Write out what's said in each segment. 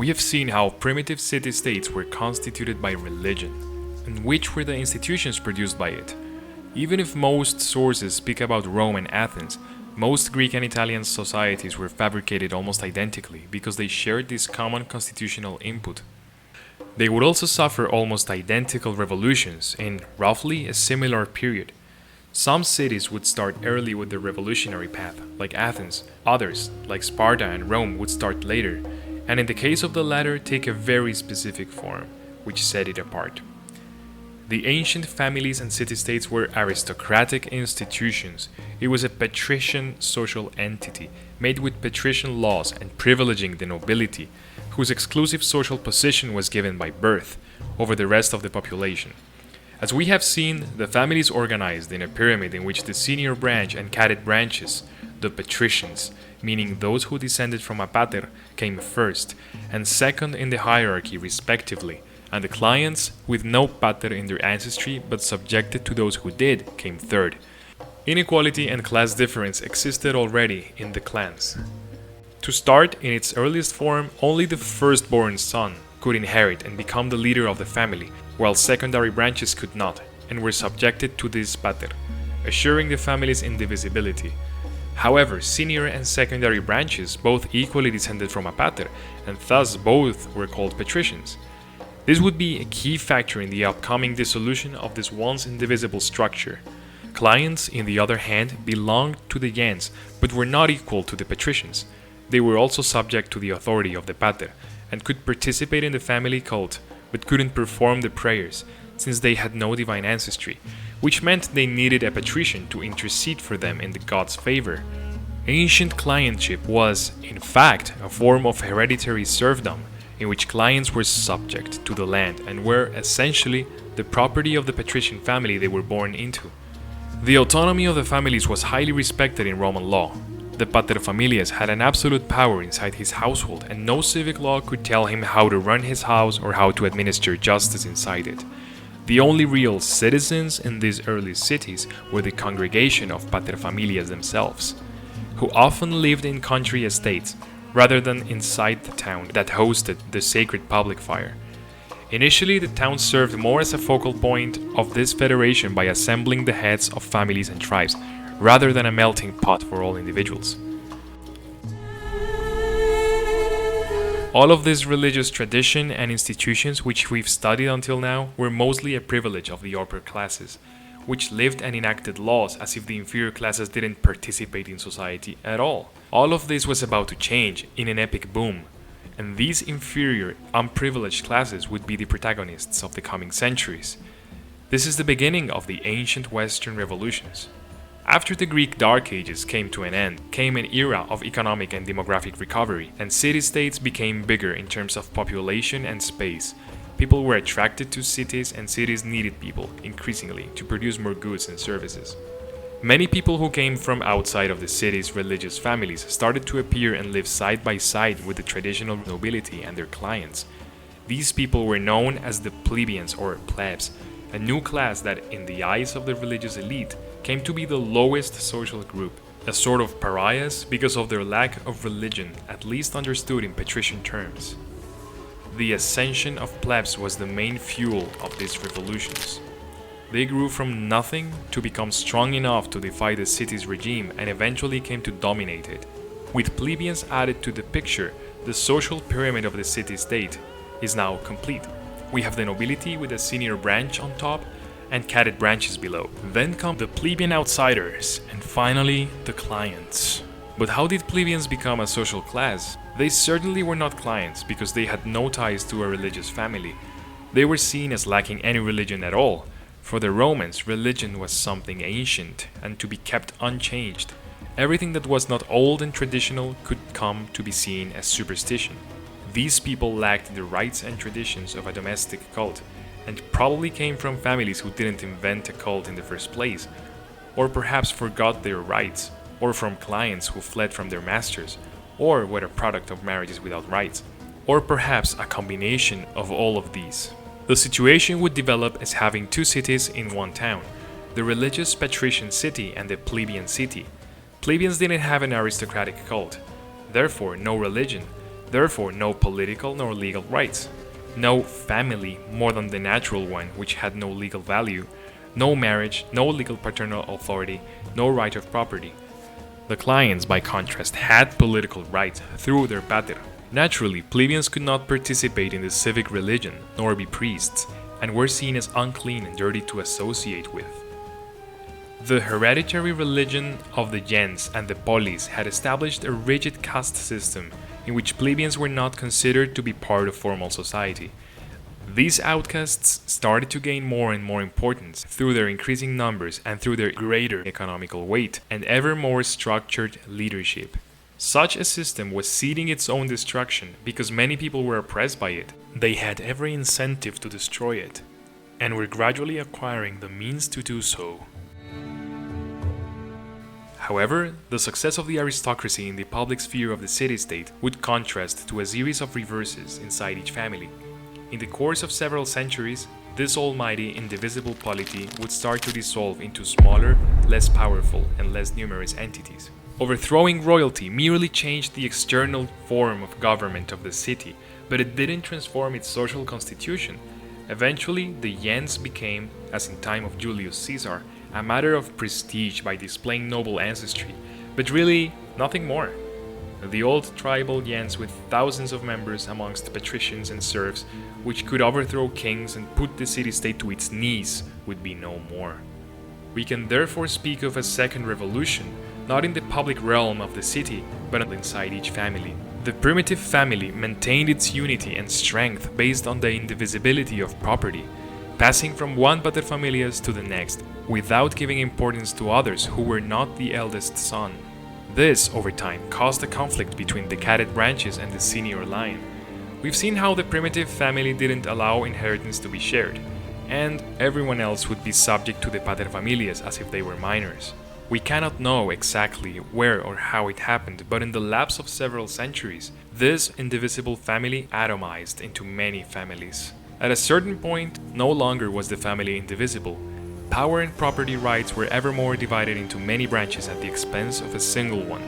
We have seen how primitive city-states were constituted by religion, and which were the institutions produced by it. Even if most sources speak about Rome and Athens, most Greek and Italian societies were fabricated almost identically because they shared this common constitutional input. They would also suffer almost identical revolutions in roughly a similar period. Some cities would start early with the revolutionary path, like Athens. Others, like Sparta and Rome, would start later, and in the case of the latter, take a very specific form, which set it apart. The ancient families and city-states were aristocratic institutions. It was a patrician social entity, made with patrician laws and privileging the nobility, whose exclusive social position was given by birth, over the rest of the population. As we have seen, the families organized in a pyramid in which the senior branch and cadet branches, the patricians, meaning those who descended from a pater, came first, and second in the hierarchy respectively, and the clients, with no pater in their ancestry but subjected to those who did, came third. Inequality and class difference existed already in the clans. To start, in its earliest form, only the firstborn son could inherit and become the leader of the family, while secondary branches could not, and were subjected to this pater, assuring the family's indivisibility. However, senior and secondary branches both equally descended from a pater, and thus both were called patricians. This would be a key factor in the upcoming dissolution of this once indivisible structure. Clients, in the other hand, belonged to the gens, but were not equal to the patricians. They were also subject to the authority of the pater, and could participate in the family cult, but couldn't perform the prayers, since they had no divine ancestry, which meant they needed a patrician to intercede for them in the god's favor. Ancient clientship was, in fact, a form of hereditary serfdom, in which clients were subject to the land and were, essentially, the property of the patrician family they were born into. The autonomy of the families was highly respected in Roman law. The paterfamilias had an absolute power inside his household, and no civic law could tell him how to run his house or how to administer justice inside it. The only real citizens in these early cities were the congregation of paterfamilias themselves, who often lived in country estates, rather than inside the town that hosted the sacred public fire. Initially, the town served more as a focal point of this federation by assembling the heads of families and tribes, rather than a melting pot for all individuals. All of this religious tradition and institutions which we've studied until now were mostly a privilege of the upper classes, which lived and enacted laws as if the inferior classes didn't participate in society at all. All of this was about to change in an epic boom, and these inferior, unprivileged classes would be the protagonists of the coming centuries. This is the beginning of the ancient Western revolutions. After the Greek Dark Ages came to an end, came an era of economic and demographic recovery, and city-states became bigger in terms of population and space. People were attracted to cities, and cities needed people, increasingly, to produce more goods and services. Many people who came from outside of the city's religious families started to appear and live side by side with the traditional nobility and their clients. These people were known as the plebeians or plebs, a new class that, in the eyes of the religious elite, came to be the lowest social group, a sort of pariahs because of their lack of religion, at least understood in patrician terms. The ascension of plebs was the main fuel of these revolutions. They grew from nothing to become strong enough to defy the city's regime and eventually came to dominate it. With plebeians added to the picture, the social pyramid of the city-state is now complete. We have the nobility with a senior branch on top and cadet branches below. Then come the plebeian outsiders, and finally the clients. But how did plebeians become a social class? They certainly were not clients because they had no ties to a religious family. They were seen as lacking any religion at all. For the Romans, religion was something ancient and to be kept unchanged. Everything that was not old and traditional could come to be seen as superstition. These people lacked the rites and traditions of a domestic cult, and probably came from families who didn't invent a cult in the first place, or perhaps forgot their rights, or from clients who fled from their masters, or were a product of marriages without rights, or perhaps a combination of all of these. The situation would develop as having two cities in one town, the religious patrician city and the plebeian city. Plebeians didn't have an aristocratic cult, therefore no religion, Therefore, no political nor legal rights. No family more than the natural one, which had no legal value. No marriage, no legal paternal authority, no right of property. The clients, by contrast, had political rights through their pater. Naturally, plebeians could not participate in the civic religion, nor be priests, and were seen as unclean and dirty to associate with. The hereditary religion of the gens and the polis had established a rigid caste system in which plebeians were not considered to be part of formal society. These outcasts started to gain more and more importance through their increasing numbers and through their greater economical weight and ever more structured leadership. Such a system was seeding its own destruction because many people were oppressed by it. They had every incentive to destroy it, and were gradually acquiring the means to do so. However, the success of the aristocracy in the public sphere of the city-state would contrast to a series of reverses inside each family. In the course of several centuries, this almighty indivisible polity would start to dissolve into smaller, less powerful, and less numerous entities. Overthrowing royalty merely changed the external form of government of the city, but it didn't transform its social constitution. Eventually, the gens became, as in time of Julius Caesar, a matter of prestige by displaying noble ancestry, but really nothing more. The old tribal gens with thousands of members amongst patricians and serfs, which could overthrow kings and put the city-state to its knees, would be no more. We can therefore speak of a second revolution, not in the public realm of the city, but inside each family. The primitive family maintained its unity and strength based on the indivisibility of property, passing from one paterfamilias to the next, without giving importance to others who were not the eldest son. This, over time, caused a conflict between the cadet branches and the senior line. We've seen how the primitive family didn't allow inheritance to be shared, and everyone else would be subject to the paterfamilias as if they were minors. We cannot know exactly where or how it happened, but in the lapse of several centuries, this indivisible family atomized into many families. At a certain point, no longer was the family indivisible. Power and property rights were ever more divided into many branches at the expense of a single one.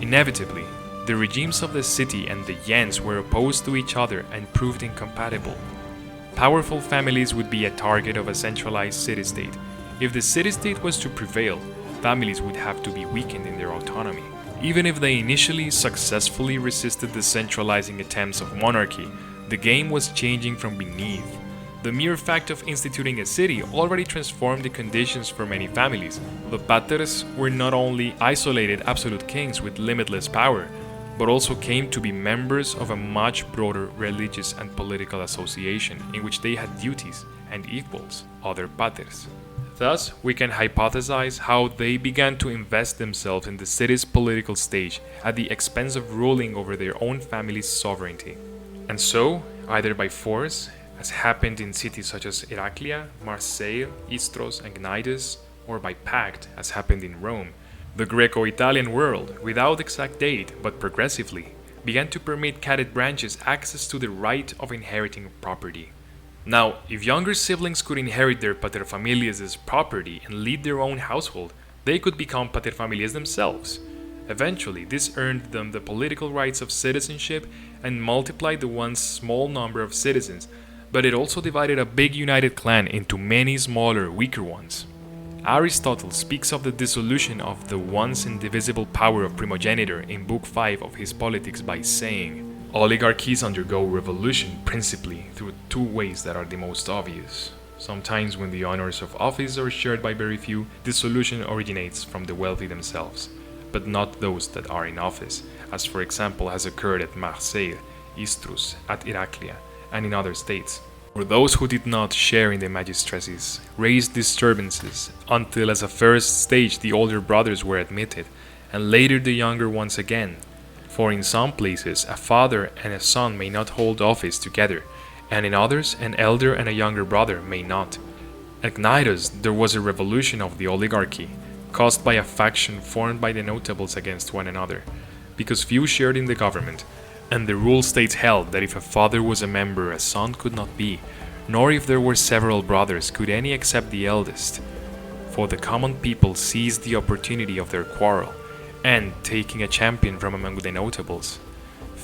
Inevitably, the regimes of the city and the gens were opposed to each other and proved incompatible. Powerful families would be a target of a centralized city-state. If the city-state was to prevail, families would have to be weakened in their autonomy. Even if they initially successfully resisted the centralizing attempts of monarchy, the game was changing from beneath. The mere fact of instituting a city already transformed the conditions for many families. The paters were not only isolated absolute kings with limitless power, but also came to be members of a much broader religious and political association in which they had duties and equals, other paters. Thus, we can hypothesize how they began to invest themselves in the city's political stage at the expense of ruling over their own family's sovereignty. And so, either by force, as happened in cities such as Heraclea, Marseille, Istros, and Cnidus, or by pact, as happened in Rome, the Greco-Italian world, without exact date but progressively, began to permit cadet branches access to the right of inheriting property. Now, if younger siblings could inherit their paterfamilias' property and lead their own household, they could become paterfamilias themselves. Eventually, this earned them the political rights of citizenship and multiplied the once small number of citizens, but it also divided a big united clan into many smaller, weaker ones. Aristotle speaks of the dissolution of the once indivisible power of primogeniture in Book 5 of his Politics by saying, "Oligarchies undergo revolution principally through two ways that are the most obvious. Sometimes when the honors of office are shared by very few, dissolution originates from the wealthy themselves, but not those that are in office, as for example has occurred at Marseille, Istrus, at Heraclea, and in other states. For those who did not share in the magistracies raised disturbances until as a first stage the older brothers were admitted, and later the younger ones again. For in some places a father and a son may not hold office together, and in others an elder and a younger brother may not. At Cnidus there was a revolution of the oligarchy, caused by a faction formed by the notables against one another, because few shared in the government, and the rule states held that if a father was a member, a son could not be, nor if there were several brothers could any except the eldest. For the common people seized the opportunity of their quarrel, and, taking a champion from among the notables,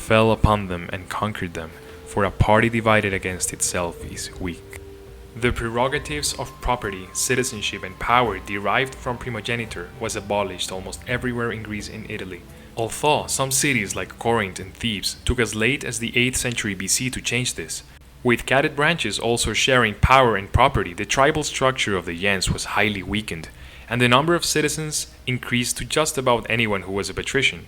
fell upon them and conquered them, for a party divided against itself is weak. The prerogatives of property, citizenship, and power derived from primogeniture was abolished almost everywhere in Greece and Italy, although some cities like Corinth and Thebes took as late as the 8th century BC to change this. With cadet branches also sharing power and property, the tribal structure of the gens was highly weakened, and the number of citizens increased to just about anyone who was a patrician.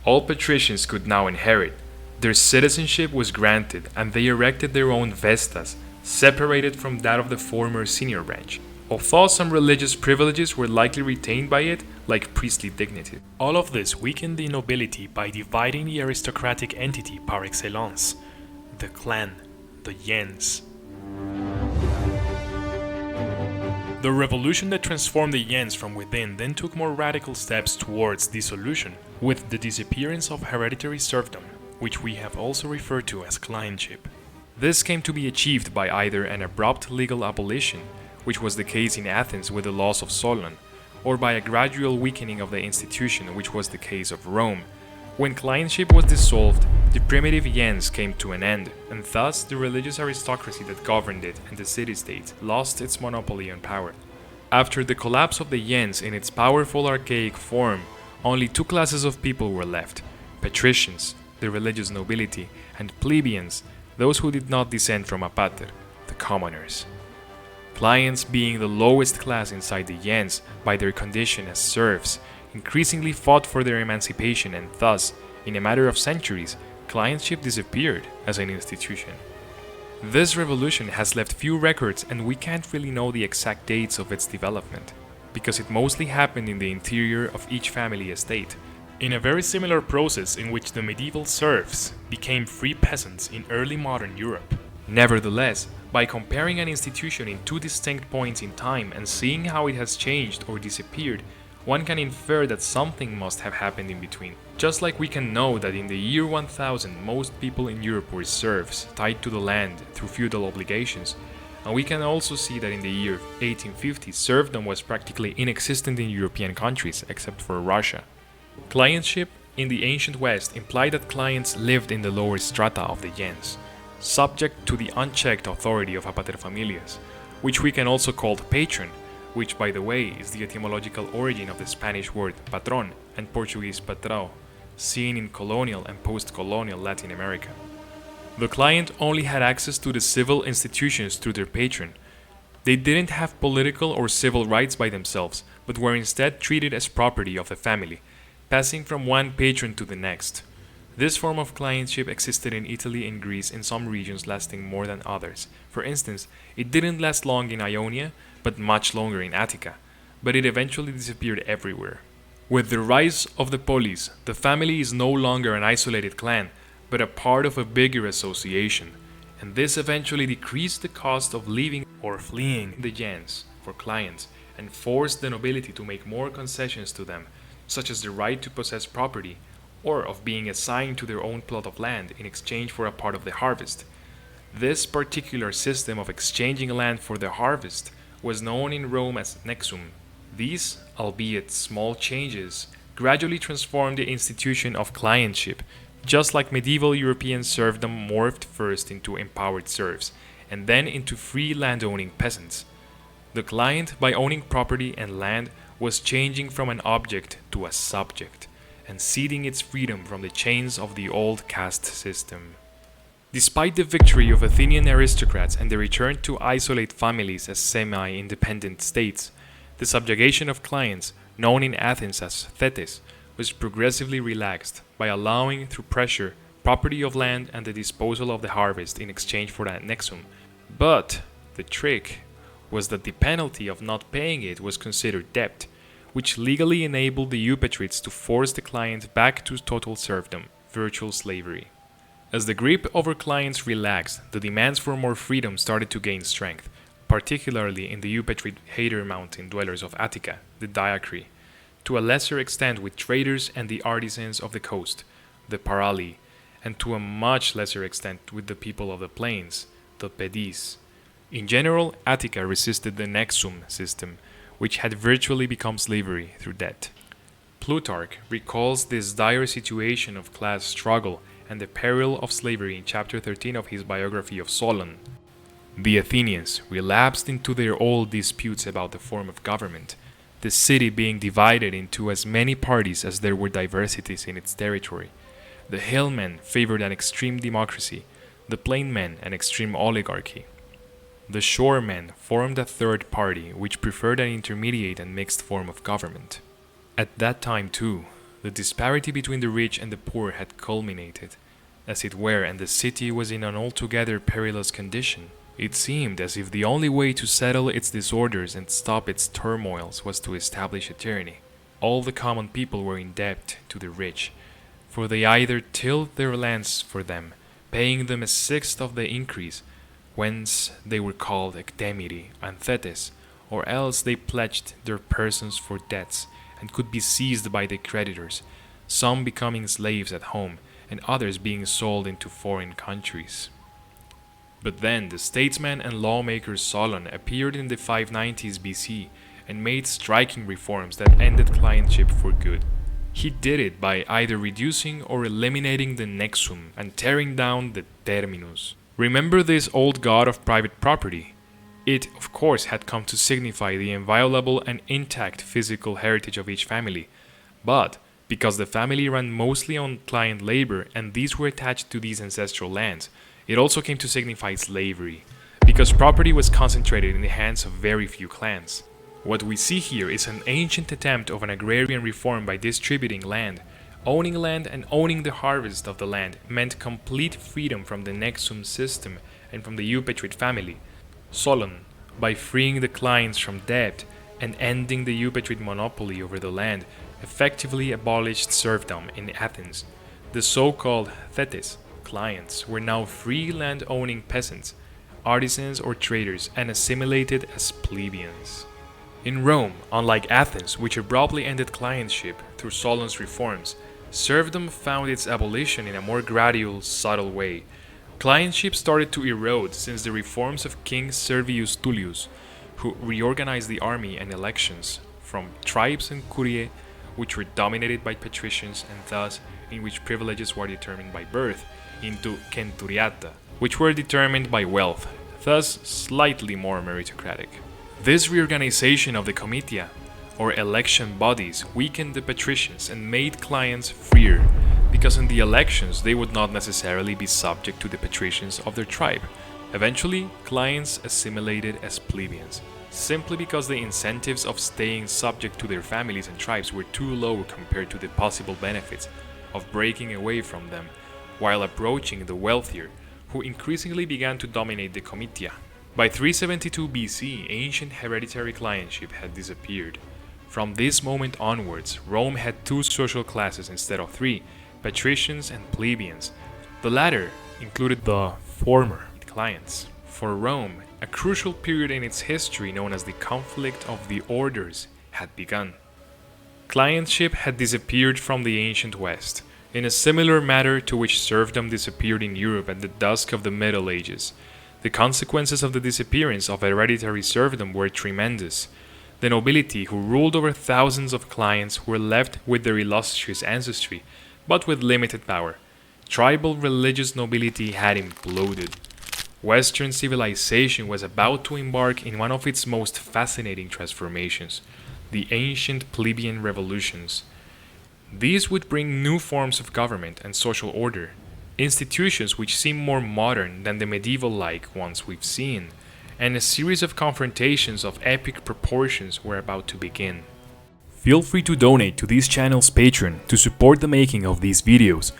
All patricians could now inherit. Their citizenship was granted, and they erected their own vestas, separated from that of the former senior branch, although some religious privileges were likely retained by it, like priestly dignity. All of this weakened the nobility by dividing the aristocratic entity par excellence, the clan, the gens. The revolution that transformed the gens from within then took more radical steps towards dissolution, with the disappearance of hereditary serfdom, which we have also referred to as clientship. This came to be achieved by either an abrupt legal abolition, which was the case in Athens with the laws of Solon, or by a gradual weakening of the institution, which was the case of Rome. When clientship was dissolved, the primitive gens came to an end, and thus the religious aristocracy that governed it and the city-state lost its monopoly on power. After the collapse of the gens in its powerful archaic form, only two classes of people were left: patricians, the religious nobility, and plebeians, those who did not descend from a pater, the commoners. Clients, being the lowest class inside the gens by their condition as serfs, increasingly fought for their emancipation, and thus, in a matter of centuries, clientship disappeared as an institution. This revolution has left few records, and we can't really know the exact dates of its development, because it mostly happened in the interior of each family estate, in a very similar process in which the medieval serfs became free peasants in early modern Europe. Nevertheless, by comparing an institution in two distinct points in time and seeing how it has changed or disappeared, one can infer that something must have happened in between. Just like we can know that in the year 1000 most people in Europe were serfs, tied to the land through feudal obligations, and we can also see that in the year 1850 serfdom was practically inexistent in European countries except for Russia. Clientship in the ancient West implied that clients lived in the lower strata of the gens, subject to the unchecked authority of a paterfamilias, which we can also call patron, which, by the way, is the etymological origin of the Spanish word patron and Portuguese patrão, seen in colonial and post-colonial Latin America. The client only had access to the civil institutions through their patron. They didn't have political or civil rights by themselves, but were instead treated as property of the family, passing from one patron to the next. This form of clientship existed in Italy and Greece, in some regions lasting more than others. For instance, it didn't last long in Ionia, but much longer in Attica, but it eventually disappeared everywhere. With the rise of the polis, the family is no longer an isolated clan, but a part of a bigger association, and this eventually decreased the cost of leaving or fleeing the gens for clients, and forced the nobility to make more concessions to them, such as the right to possess property, or of being assigned to their own plot of land in exchange for a part of the harvest. This particular system of exchanging land for the harvest was known in Rome as nexum. These, albeit small changes, gradually transformed the institution of clientship, just like medieval European serfdom morphed first into empowered serfs, and then into free landowning peasants. The client, by owning property and land, was changing from an object to a subject, and ceding its freedom from the chains of the old caste system. Despite the victory of Athenian aristocrats and the return to isolate families as semi-independent states, the subjugation of clients, known in Athens as thetes, was progressively relaxed by allowing, through pressure, property of land and the disposal of the harvest in exchange for that nexum. But the trick was that the penalty of not paying it was considered debt, which legally enabled the eupatrids to force the client back to total serfdom, virtual slavery. As the grip over clients relaxed, the demands for more freedom started to gain strength, particularly in the eupatrid Hader mountain dwellers of Attica, the Diacri, to a lesser extent with traders and the artisans of the coast, the Parali, and to a much lesser extent with the people of the plains, the Pedis. In general, Attica resisted the nexum system, which had virtually become slavery through debt. Plutarch recalls this dire situation of class struggle and the peril of slavery in chapter 13 of his biography of Solon. The Athenians relapsed into their old disputes about the form of government, the city being divided into as many parties as there were diversities in its territory. The hillmen favored an extreme democracy, the plain men an extreme oligarchy. The shoremen formed a third party which preferred an intermediate and mixed form of government. At that time too, the disparity between the rich and the poor had culminated, as it were, and the city was in an altogether perilous condition. It seemed as if the only way to settle its disorders and stop its turmoils was to establish a tyranny. All the common people were in debt to the rich, for they either tilled their lands for them, paying them a sixth of the increase, whence they were called ectemiri and thetes, or else they pledged their persons for debts, and could be seized by the creditors, some becoming slaves at home, and others being sold into foreign countries. But then the statesman and lawmaker Solon appeared in the 590s BC and made striking reforms that ended clientship for good. He did it by either reducing or eliminating the nexum and tearing down the terminus. Remember this old god of private property? It, of course, had come to signify the inviolable and intact physical heritage of each family, but because the family ran mostly on client labor and these were attached to these ancestral lands, it also came to signify slavery, because property was concentrated in the hands of very few clans. What we see here is an ancient attempt of an agrarian reform by distributing land. Owning land and owning the harvest of the land meant complete freedom from the nexum system and from the eupatrid family. Solon, by freeing the clients from debt and ending the eupatrid monopoly over the land, effectively abolished serfdom in Athens. The so-called thetes, clients, were now free land-owning peasants, artisans or traders, and assimilated as plebeians. In Rome, unlike Athens, which abruptly ended clientship through Solon's reforms, serfdom found its abolition in a more gradual, subtle way. Clientship started to erode since the reforms of King Servius Tullius, who reorganized the army and elections from tribes and curiae, which were dominated by patricians and thus in which privileges were determined by birth, into centuriata, which were determined by wealth, thus slightly more meritocratic. This reorganization of the comitia, or election bodies, weakened the patricians and made clients freer, because in the elections they would not necessarily be subject to the patricians of their tribe. Eventually, clients assimilated as plebeians, simply because the incentives of staying subject to their families and tribes were too low compared to the possible benefits of breaking away from them, while approaching the wealthier, who increasingly began to dominate the comitia. By 372 BC, ancient hereditary clientship had disappeared. From this moment onwards, Rome had two social classes instead of three, patricians and plebeians. The latter included the former clients. For Rome, a crucial period in its history known as the conflict of the orders had begun. Clientship had disappeared from the ancient West, in a similar manner to which serfdom disappeared in Europe at the dusk of the Middle Ages. The consequences of the disappearance of hereditary serfdom were tremendous. The nobility, who ruled over thousands of clients, were left with their illustrious ancestry, but with limited power. Tribal religious nobility had imploded. Western civilization was about to embark in one of its most fascinating transformations, the ancient plebeian revolutions. These would bring new forms of government and social order, institutions which seem more modern than the medieval-like ones we've seen, and a series of confrontations of epic proportions were about to begin. Feel free to donate to this channel's Patreon to support the making of these videos.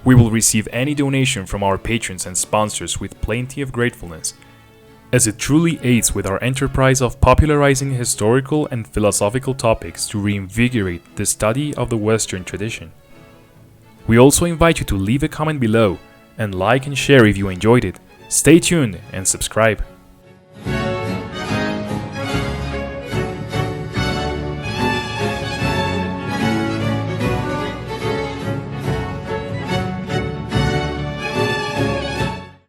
We will receive any donation from our patrons and sponsors with plenty of gratefulness, as it truly aids with our enterprise of popularizing historical and philosophical topics to reinvigorate the study of the Western tradition. We also invite you to leave a comment below and like and share if you enjoyed it. Stay tuned and subscribe.